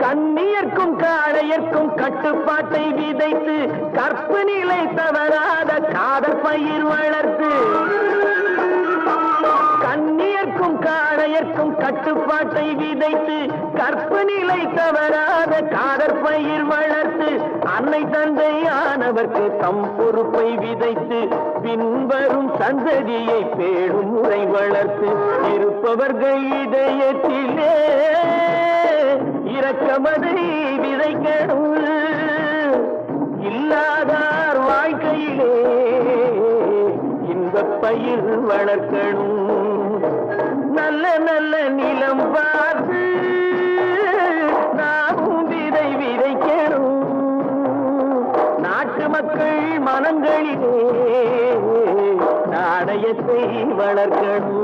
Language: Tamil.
கண்ணியர்க்கும் காளையர்க்கும் கட்டுப்பாட்டை விதைத்து கற்பு நிலை தவறாத காதற் பயிர் வளர்த்து கண்ணியர்க்கும் காளையர்க்கும் கட்டுப்பாட்டை விதைத்து கற்பு நிலை தவறாத காதற் பயிர் வளர்த்து அன்னை தந்தையானவர்க்கு தம் பொறுப்பை விதைத்து பின்வரும் சந்ததியை பேடும் முறை வளர்த்து இருப்பவர்கள் இதயத்திலே இரக்கமதை விதைக்கணும் இல்லாதார் வாழ்க்கையிலே இன்பப் பயிர் வளர்க்கணும் நல்ல நல்ல நிலம் பார்த்து நாமும் விதை விதைக்கணும் நாட்டு மக்கள் மனங்களிலே நாணயத்தை வளர்க்கணும்